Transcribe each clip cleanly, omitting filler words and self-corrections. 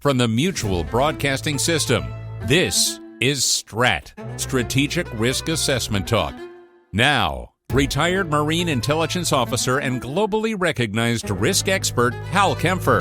from the Mutual Broadcasting System. This is STRAT, Strategic Risk Assessment Talk. Now, retired Marine Intelligence Officer and globally recognized risk expert Hal Kempfer.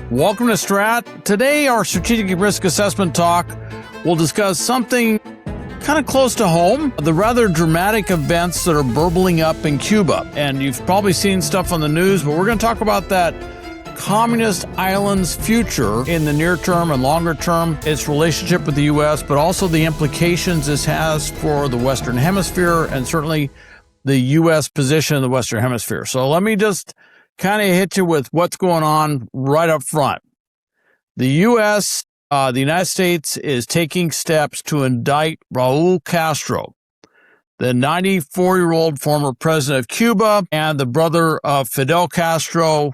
Welcome to STRAT. Today, our Strategic Risk Assessment Talk will discuss something kind of close to home, the rather dramatic events that are burbling up in Cuba. And you've probably seen stuff on the news, but we're going to talk about that communist island's future in the near term and longer term, its relationship with the U.S., but also the implications this has for the Western Hemisphere and certainly the U.S. position in the Western Hemisphere. So let me just kind of hit you with what's going on right up front. The U.S., the United States, is taking steps to indict Raul Castro, the 94-year-old former president of Cuba and the brother of Fidel Castro.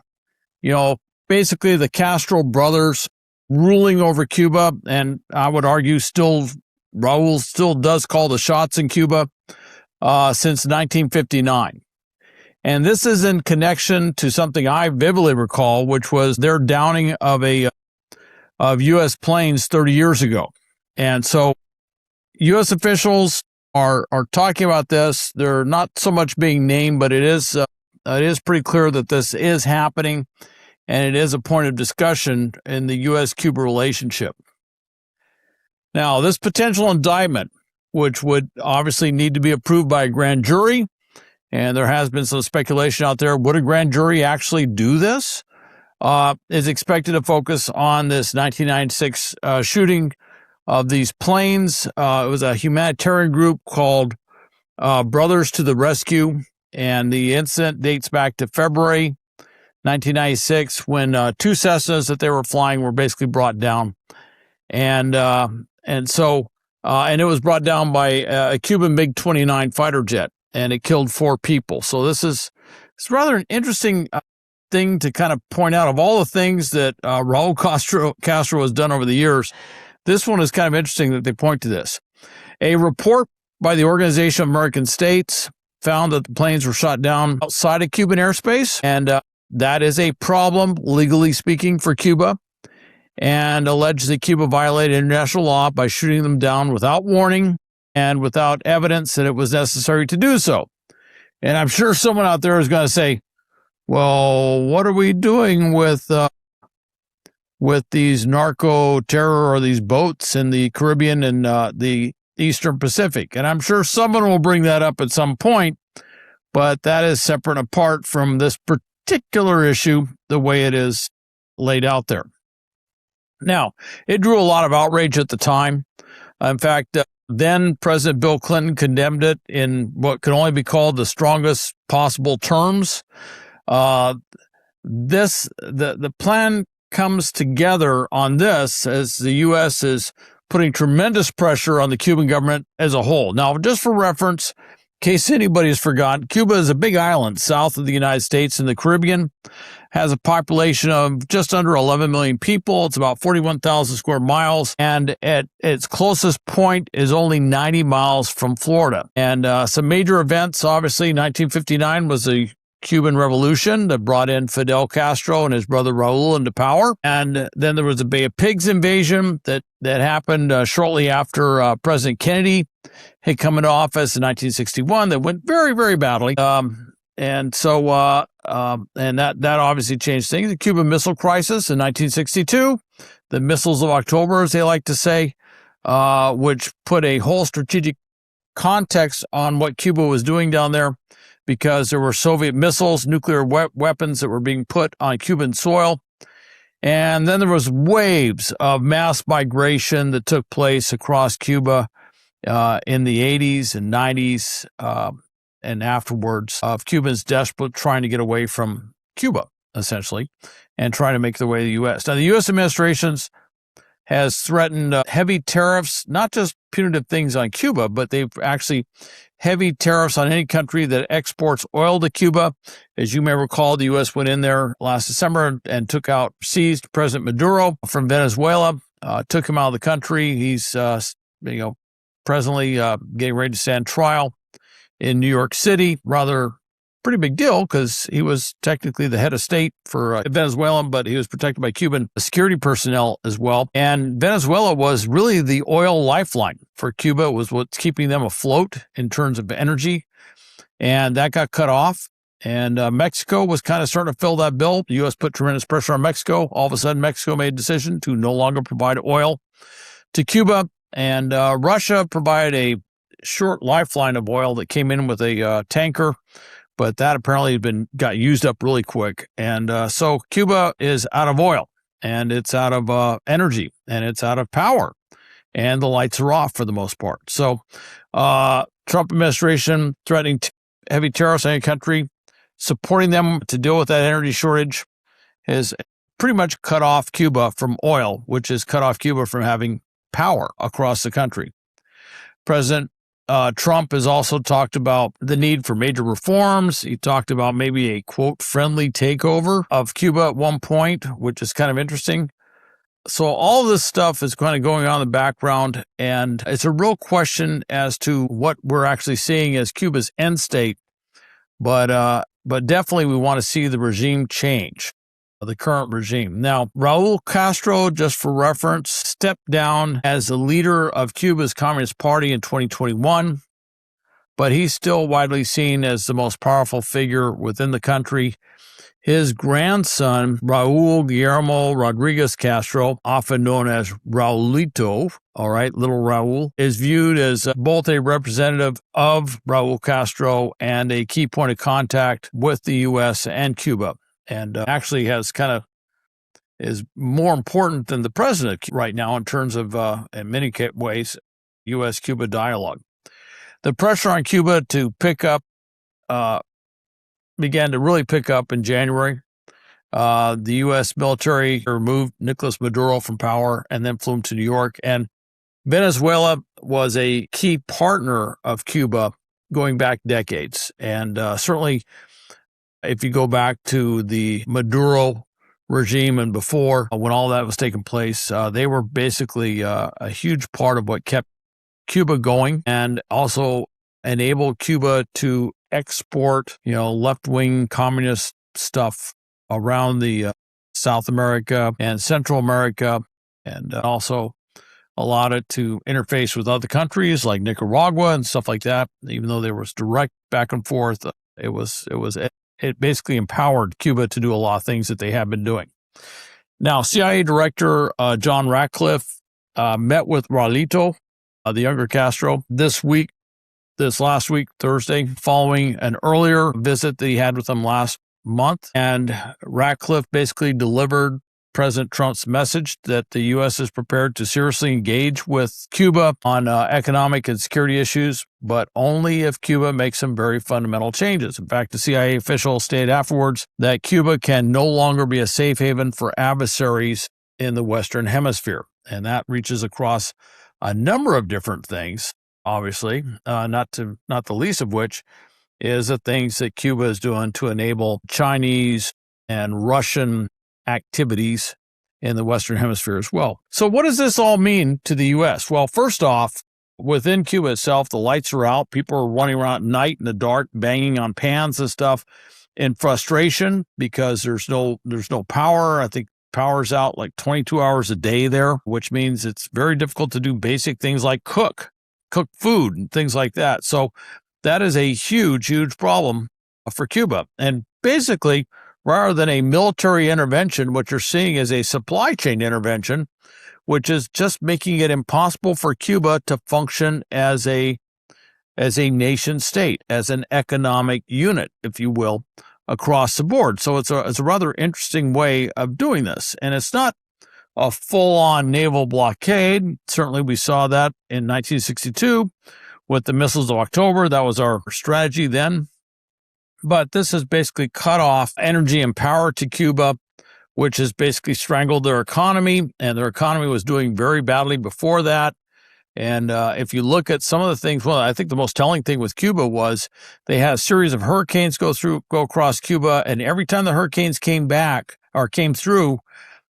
You know, basically the Castro brothers ruling over Cuba, and I would argue Raul still does call the shots in Cuba since 1959. And this is in connection to something I vividly recall, which was their downing of U.S. planes 30 years ago. And so U.S. officials are talking about this. They're not so much being named, but it is pretty clear that this is happening, and it is a point of discussion in the U.S.-Cuba relationship. Now, this potential indictment, which would obviously need to be approved by a grand jury, and there has been some speculation out there, would a grand jury actually do this? Is expected to focus on this 1996 shooting of these planes. It was a humanitarian group called Brothers to the Rescue, and the incident dates back to February 1996 when two Cessnas that they were flying were basically brought down, and it was brought down by a Cuban MiG-29 fighter jet, and it killed 4 people. So it's rather an interesting thing to kind of point out. Of all the things that Raul Castro has done over the years, this one is kind of interesting that they point to this. A report by the Organization of American States found that the planes were shot down outside of Cuban airspace, and that is a problem, legally speaking, for Cuba, and alleged that Cuba violated international law by shooting them down without warning and without evidence that it was necessary to do so. And I'm sure someone out there is going to say, well, what are we doing with these narco terror or these boats in the Caribbean and the Eastern Pacific? And I'm sure someone will bring that up at some point, but that is separate and apart from this particular issue, the way it is laid out there. Now, it drew a lot of outrage at the time. In fact, then President Bill Clinton condemned it in what could only be called the strongest possible terms. The plan comes together on this as the U.S. is putting tremendous pressure on the Cuban government as a whole. Now, just for reference, in case anybody has forgotten, Cuba is a big island south of the United States in the Caribbean, has a population of just under 11 million people. It's about 41,000 square miles, and at its closest point is only 90 miles from Florida. And some major events, obviously, 1959 was the Cuban Revolution that brought in Fidel Castro and his brother Raul into power. And then there was the Bay of Pigs invasion that happened shortly after President Kennedy had come into office in 1961 that went very, very badly. And that obviously changed things. The Cuban Missile Crisis in 1962, the Missiles of October, as they like to say, which put a whole strategic context on what Cuba was doing down there, because there were Soviet missiles, nuclear weapons that were being put on Cuban soil. And then there was waves of mass migration that took place across Cuba in the 80s and 90s and afterwards, of Cubans desperate trying to get away from Cuba, essentially, and trying to make their way to the U.S. Now, the U.S. administration has threatened heavy tariffs, not just punitive things on Cuba, but they've actually heavy tariffs on any country that exports oil to Cuba. As you may recall, the U.S. went in there last December and seized President Maduro from Venezuela, took him out of the country. He's, presently getting ready to stand trial in New York City. Rather pretty big deal because he was technically the head of state for Venezuela, but he was protected by Cuban security personnel as well. And Venezuela was really the oil lifeline for Cuba. It was what's keeping them afloat in terms of energy. And that got cut off. And Mexico was kind of starting to fill that bill. The U.S. put tremendous pressure on Mexico. All of a sudden, Mexico made a decision to no longer provide oil to Cuba. And Russia provided a short lifeline of oil that came in with a tanker, but that apparently got used up really quick. And so Cuba is out of oil, and it's out of energy, and it's out of power, and the lights are off for the most part. So Trump administration threatening heavy tariffs on any country, supporting them to deal with that energy shortage, has pretty much cut off Cuba from oil, which has cut off Cuba from having power across the country. President Trump has also talked about the need for major reforms. He talked about maybe a, quote, friendly takeover of Cuba at one point, which is kind of interesting. So all this stuff is kind of going on in the background, and it's a real question as to what we're actually seeing as Cuba's end state. But definitely we want to see the regime change, the current regime. Now, Raúl Castro, just for reference, stepped down as the leader of Cuba's Communist Party in 2021, but he's still widely seen as the most powerful figure within the country. His grandson, Raúl Guillermo Rodriguez Castro, often known as Raulito, all right, little Raúl, is viewed as both a representative of Raúl Castro and a key point of contact with the U.S. and Cuba. And actually is more important than the president right now in terms of, in many ways, U.S.-Cuba dialogue. The pressure on Cuba to pick up began to really pick up in January. The U.S. military removed Nicolas Maduro from power and then flew him to New York. And Venezuela was a key partner of Cuba going back decades. And certainly, if you go back to the Maduro regime and before, when all that was taking place, they were basically a huge part of what kept Cuba going and also enabled Cuba to export, left-wing communist stuff around the South America and Central America, and also allowed it to interface with other countries like Nicaragua and stuff like that. Even though there was direct back and forth, it basically empowered Cuba to do a lot of things that they have been doing. Now, CIA Director John Ratcliffe met with Raulito, the younger Castro, this last week, Thursday, following an earlier visit that he had with him last month. And Ratcliffe basically delivered President Trump's message that the U.S. is prepared to seriously engage with Cuba on economic and security issues, but only if Cuba makes some very fundamental changes. In fact, the CIA official stated afterwards that Cuba can no longer be a safe haven for adversaries in the Western Hemisphere. And that reaches across a number of different things, obviously, not the least of which is the things that Cuba is doing to enable Chinese and Russian activities in the Western Hemisphere as well. So what does this all mean to the U.S.? Well, first off, within Cuba itself, the lights are out. People are running around at night in the dark, banging on pans and stuff in frustration because there's no power. I think power's out like 22 hours a day there, which means it's very difficult to do basic things like cook food and things like that. So that is a huge, huge problem for Cuba. And basically, rather than a military intervention, what you're seeing is a supply chain intervention, which is just making it impossible for Cuba to function as a nation state, as an economic unit, if you will, across the board. So it's a rather interesting way of doing this. And it's not a full-on naval blockade. Certainly we saw that in 1962 with the missiles of October. That was our strategy then. But this has basically cut off energy and power to Cuba, which has basically strangled their economy, and their economy was doing very badly before that. And if you look at some of the things, well, I think the most telling thing with Cuba was they had a series of hurricanes go across Cuba, and every time the hurricanes came through,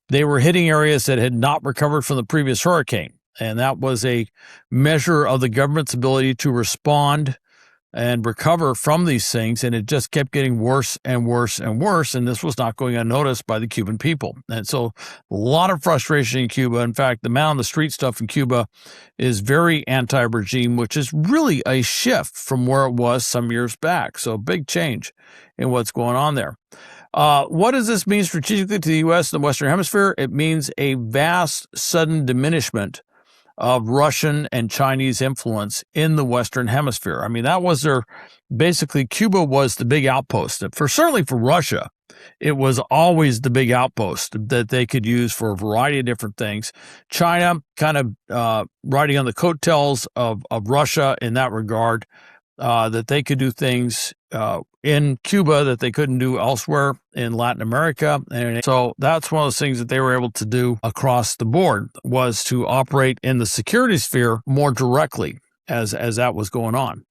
they were hitting areas that had not recovered from the previous hurricane. And that was a measure of the government's ability to respond and recover from these things. And it just kept getting worse and worse and worse. And this was not going unnoticed by the Cuban people. And so a lot of frustration in Cuba. In fact, the man on the street stuff in Cuba is very anti-regime, which is really a shift from where it was some years back. So big change in what's going on there. What does this mean strategically to the U.S. and the Western Hemisphere? It means a vast, sudden diminishment of Russian and Chinese influence in the Western Hemisphere. I mean, that was basically Cuba was the big outpost. Certainly for Russia, it was always the big outpost that they could use for a variety of different things. China kind of riding on the coattails of Russia in that regard, that they could do things in Cuba that they couldn't do elsewhere in Latin America. And so that's one of those things that they were able to do across the board, was to operate in the security sphere more directly as that was going on.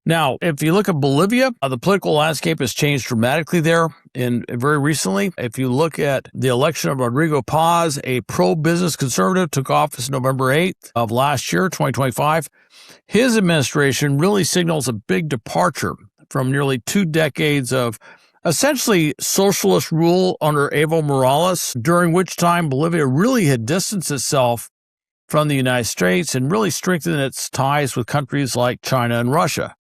Now, if you look at Bolivia, the political landscape has changed dramatically there very recently. If you look at the election of Rodrigo Paz, a pro-business conservative, took office November 8th of last year, 2025. His administration really signals a big departure from nearly 2 decades of essentially socialist rule under Evo Morales, during which time Bolivia really had distanced itself from the United States and really strengthened its ties with countries like China and Russia.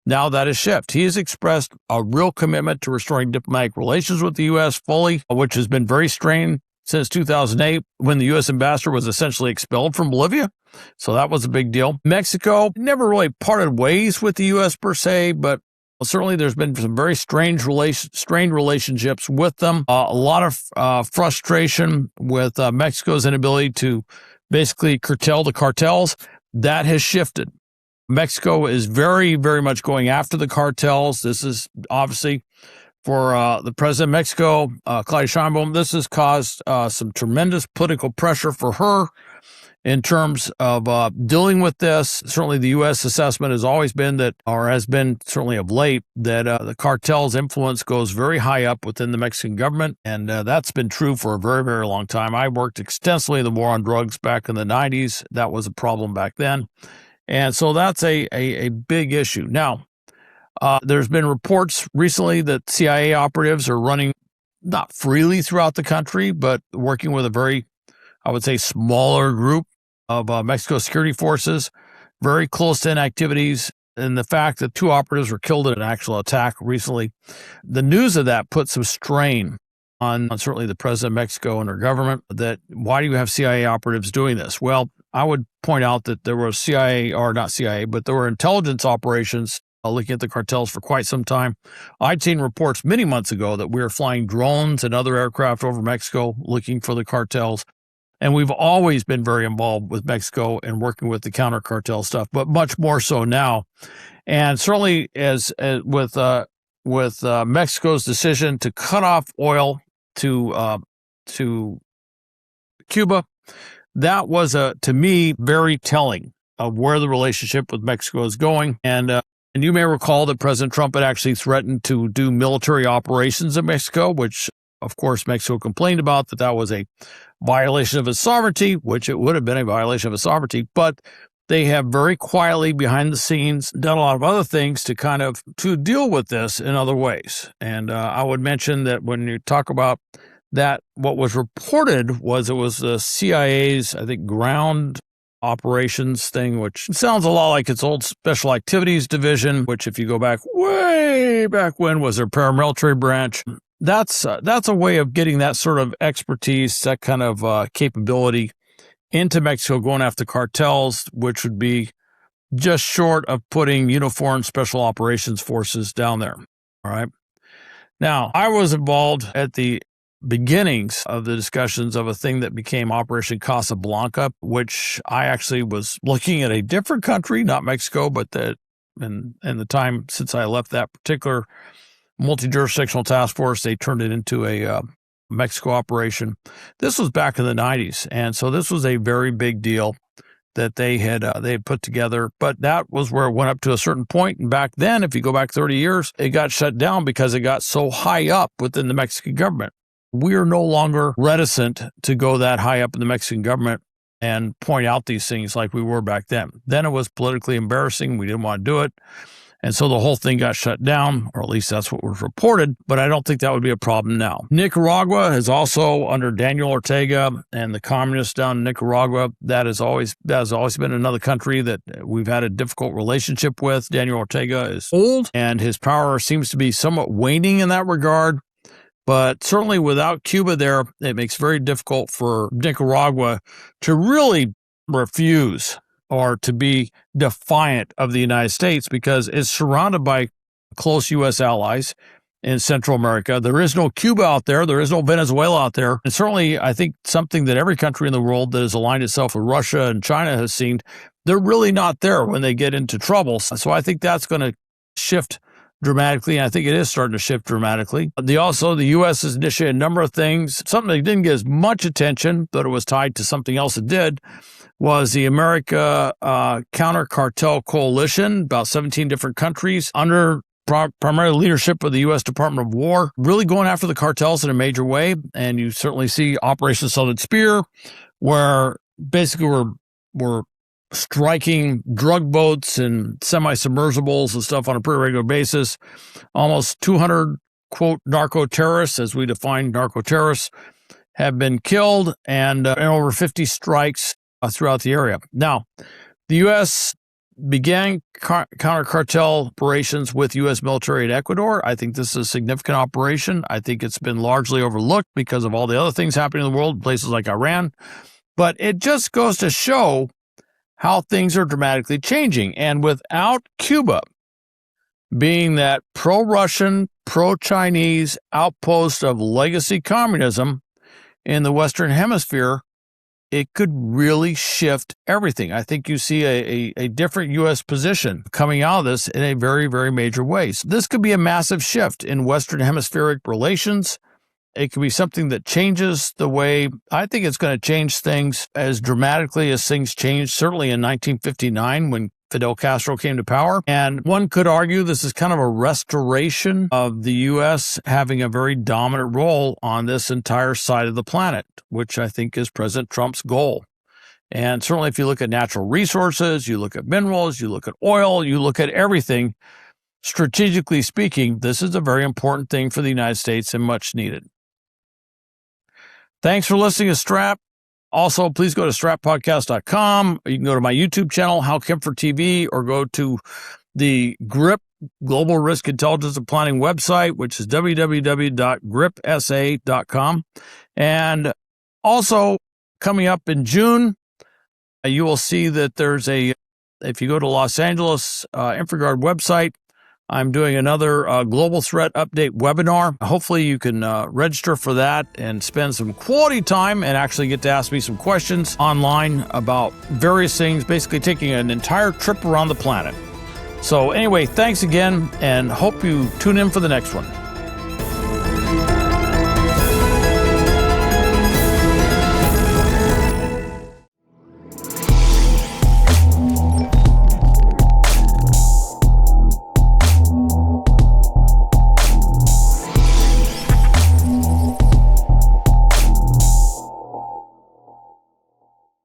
Now that has shifted. He has expressed a real commitment to restoring diplomatic relations with the U.S. fully, which has been very strained since 2008, when the U.S. ambassador was essentially expelled from Bolivia. So that was a big deal. Mexico never really parted ways with the U.S. per se, but certainly there's been some very strained relationships with them. A lot of frustration with Mexico's inability to basically curtail the cartels. That has shifted. Mexico is very, very much going after the cartels. This is obviously for the president of Mexico, Claudia Sheinbaum. This has caused some tremendous political pressure for her in terms of dealing with this. Certainly the U.S. assessment has always been that, or has been certainly of late, that the cartel's influence goes very high up within the Mexican government. And that's been true for a very, very long time. I worked extensively in the war on drugs back in the 90s. That was a problem back then. And so that's a big issue. Now, there's been reports recently that CIA operatives are running not freely throughout the country, but working with a very, I would say, smaller group of Mexico security forces, very close-in activities. And the fact that 2 operatives were killed in an actual attack recently, the news of that put some strain on certainly the president of Mexico and her government. That why do you have CIA operatives doing this? Well, I would point out that there was CIA, or not CIA, but there were intelligence operations looking at the cartels for quite some time. I'd seen reports many months ago that we were flying drones and other aircraft over Mexico looking for the cartels. And we've always been very involved with Mexico and working with the counter-cartel stuff, but much more so now. And certainly as with Mexico's decision to cut off oil to Cuba, that was, to me, very telling of where the relationship with Mexico is going. And you may recall that President Trump had actually threatened to do military operations in Mexico, which, of course, Mexico complained about, that was a violation of its sovereignty, which it would have been a violation of its sovereignty. But they have very quietly, behind the scenes, done a lot of other things to deal with this in other ways. And I would mention that when you talk about that, what was reported was it was the CIA's, I think, ground operations thing, which sounds a lot like its old special activities division, which, if you go back way back when, was their paramilitary branch. That's a way of getting that sort of expertise, that kind of capability into Mexico, going after cartels, which would be just short of putting uniformed special operations forces down there. All right. Now, I was involved at the beginnings of the discussions of a thing that became Operation Casablanca, which I actually was looking at a different country, not Mexico, but in the time since I left that particular multi-jurisdictional task force, they turned it into a Mexico operation. This was back in the 90s, and so this was a very big deal that they had put together. But that was where it went up to a certain point. And back then, if you go back 30 years, it got shut down because it got so high up within the Mexican government. We are no longer reticent to go that high up in the Mexican government and point out these things like we were back then. Then it was politically embarrassing. We didn't want to do it. And so the whole thing got shut down, or at least that's what was reported, but I don't think that would be a problem now. Nicaragua is also under Daniel Ortega and the communists down in Nicaragua. That has always been another country that we've had a difficult relationship with. Daniel Ortega is old, and his power seems to be somewhat waning in that regard. But certainly without Cuba there, it makes it very difficult for Nicaragua to really refuse or to be defiant of the United States, because it's surrounded by close U.S. allies in Central America. There is no Cuba out there. There is no Venezuela out there. And certainly, I think something that every country in the world that has aligned itself with Russia and China has seen, they're really not there when they get into trouble. So I think that's going to shift dramatically, and I think it is starting to shift dramatically. The U.S. has initiated a number of things. Something that didn't get as much attention, but it was tied to something else it did, was the America counter-cartel coalition, about 17 different countries under primary leadership of the U.S. Department of War, really going after the cartels in a major way. And you certainly see Operation Southern Spear, where basically we're striking drug boats and semi-submersibles and stuff on a pretty regular basis. Almost 200, quote, narco-terrorists, as we define narco-terrorists, have been killed, and over 50 strikes throughout the area. Now, the U.S. began counter-cartel operations with U.S. military in Ecuador. I think this is a significant operation. I think it's been largely overlooked because of all the other things happening in the world, places like Iran. But it just goes to show how things are dramatically changing. And without Cuba being that pro-Russian, pro-Chinese outpost of legacy communism in the Western Hemisphere, it could really shift everything. I think you see a different U.S. position coming out of this in a very, very major way. So this could be a massive shift in Western Hemispheric relations. It could be something that changes the way, I think it's going to change things as dramatically as things changed, certainly in 1959 when Fidel Castro came to power. And one could argue this is kind of a restoration of the U.S. having a very dominant role on this entire side of the planet, which I think is President Trump's goal. And certainly if you look at natural resources, you look at minerals, you look at oil, you look at everything, strategically speaking, this is a very important thing for the United States and much needed. Thanks for listening to STRAT. Also, please go to stratpodcast.com. You can go to my YouTube channel, Hal Kempfer TV, or go to the GRIP, Global Risk Intelligence and Planning website, which is www.gripsa.com. And also, coming up in June, you will see that if you go to Los Angeles InfraGard website, I'm doing another Global Threat Update webinar. Hopefully you can register for that and spend some quality time and actually get to ask me some questions online about various things, basically taking an entire trip around the planet. So anyway, thanks again, and hope you tune in for the next one.